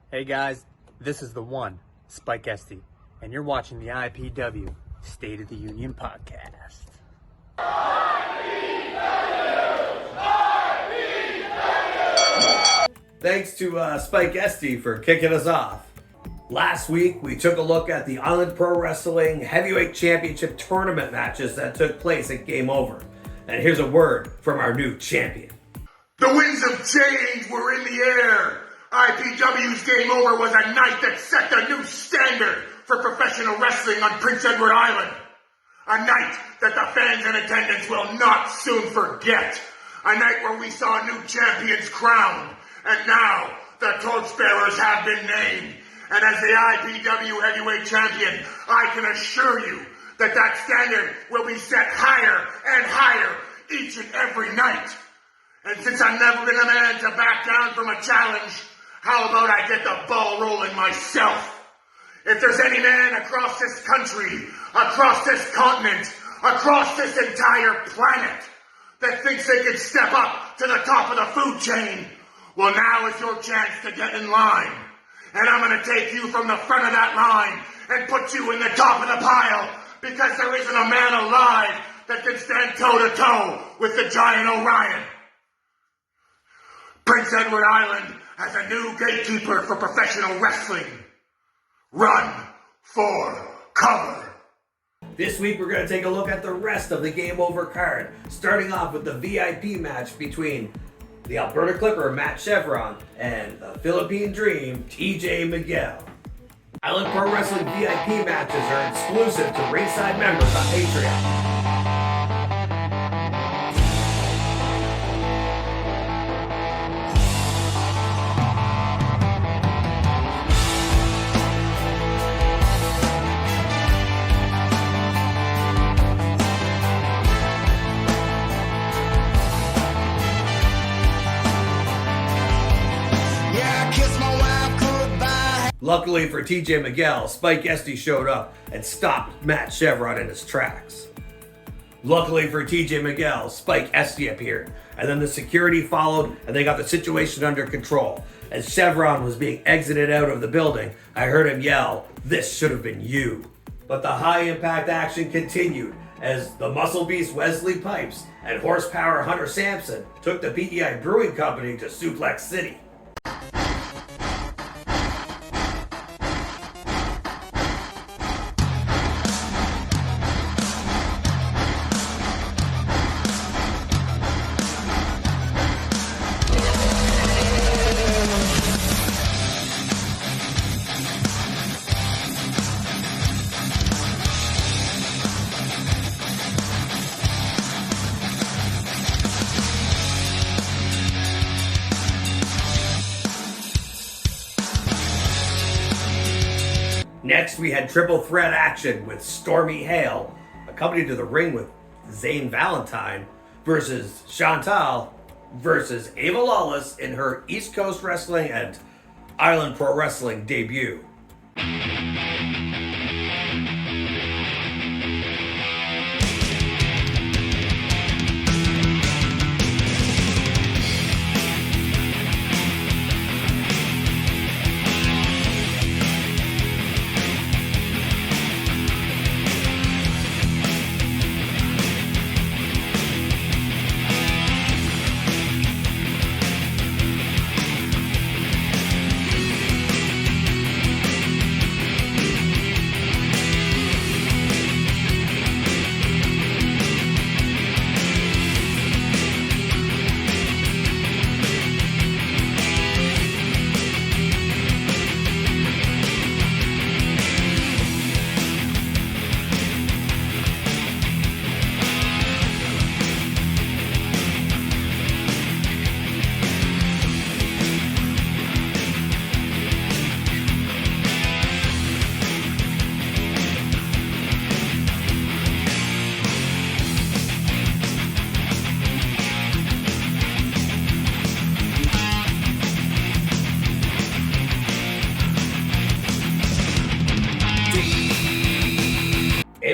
Hey guys, this is the one, Spike Estey, and you're watching the IPW State of the Union podcast. Thanks to Spike Estey for kicking us off. Last week, we took a look at the Island Pro Wrestling Heavyweight Championship tournament matches that took place at GameOver. And here's a word from our new champion. The winds of change were in the air. IPW's GameOver was a night that set the new standard for professional wrestling on Prince Edward Island. A night that the fans in attendance will not soon forget. A night where we saw new champions crowned. And now, the torchbearers have been named. And as the IPW Heavyweight Champion, I can assure you that that standard will be set higher and higher each and every night. And since I've never been a man to back down from a challenge, how about I get the ball rolling myself? If there's any man across this country, across this continent, across this entire planet that thinks they can step up to the top of the food chain, well, now is your chance to get in line. And I'm going to take you from the front of that line and put you in the top of the pile, because there isn't a man alive that can stand toe-to-toe with the giant Orion. Prince Edward Island has a new gatekeeper for professional wrestling. Run for cover. This week, we're going to take a look at the rest of the GameOver card, starting off with the VIP match between the Alberta Clipper, Matt Chevron, and the Philippine Dream, TJ Miguel. Island Pro Wrestling VIP matches are exclusive to ringside members on Patreon. Luckily for TJ Miguel, Spike Estey showed up and stopped Matt Chevron in his tracks. Luckily for TJ Miguel, Spike Estey appeared, and then the security followed and they got the situation under control. As Chevron was being exited out of the building, I heard him yell, "This should have been you." But the high impact action continued as the Muscle Beast Wesley Pipes and Horsepower Hunter Sampson took the PEI Brewing Company to Suplex City. Next, we had triple threat action with Stormie Hale, accompanied to the ring with Zane Valentine, versus Chantal, versus Lawless in her East Coast Wrestling and Island Pro Wrestling debut.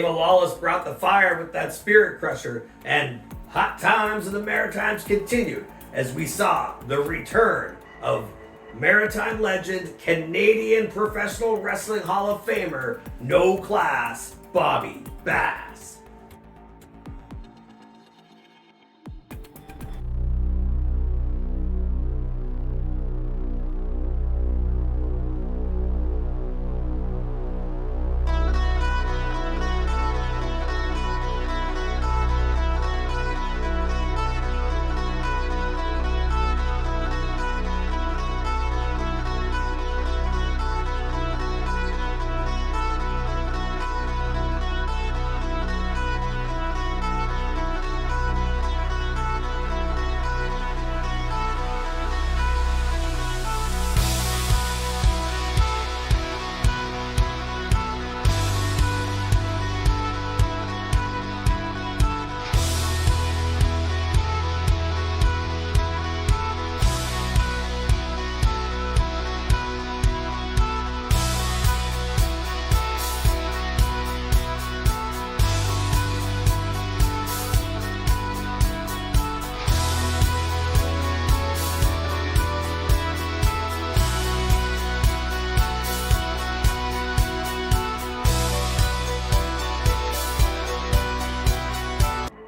Lawless brought the fire with that Spirit Crusher, and hot times in the Maritimes continued as we saw the return of Maritime legend, Canadian Professional Wrestling Hall of Famer, no class, Bobby Bass.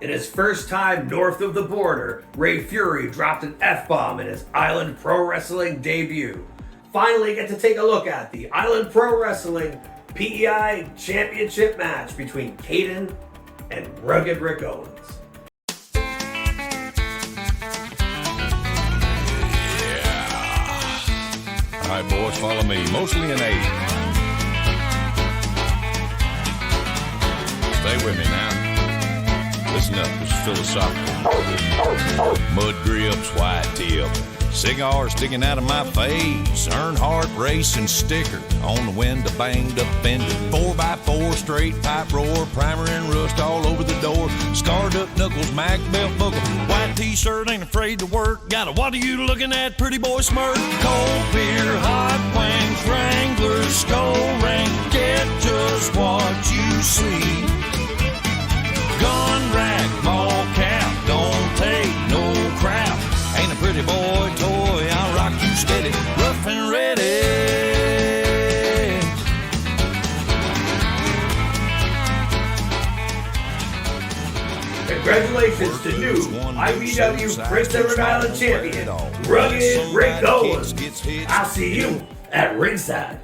In his first time north of the border, Ray Fury dropped an F-bomb in his Island Pro Wrestling debut. Finally get to take a look at the Island Pro Wrestling PEI Championship match between Kayden and Rugged Rick Owens. All right, boys, follow me. Mostly in 80. Stay with me now. Listen up, this is philosophical. Mud grips, white tip. Cigar sticking out of my face. Earnhardt racing sticker on the window, banged up fender. 4x4 straight pipe roar. Primer and rust all over the door. Scarred up knuckles, Mac belt buckle. White t-shirt, ain't afraid to work. Got a what are you looking at, pretty boy smirk? Cold beer, hot wings, Wranglers, skull ring. Get just what you see. Gun rack, ball cap, don't take no crap. Ain't a pretty boy toy, I'll rock you steady, rough and ready. Congratulations to new IPW Prince Edward Island champion, Rugged Rick Owens. I'll see you at ringside.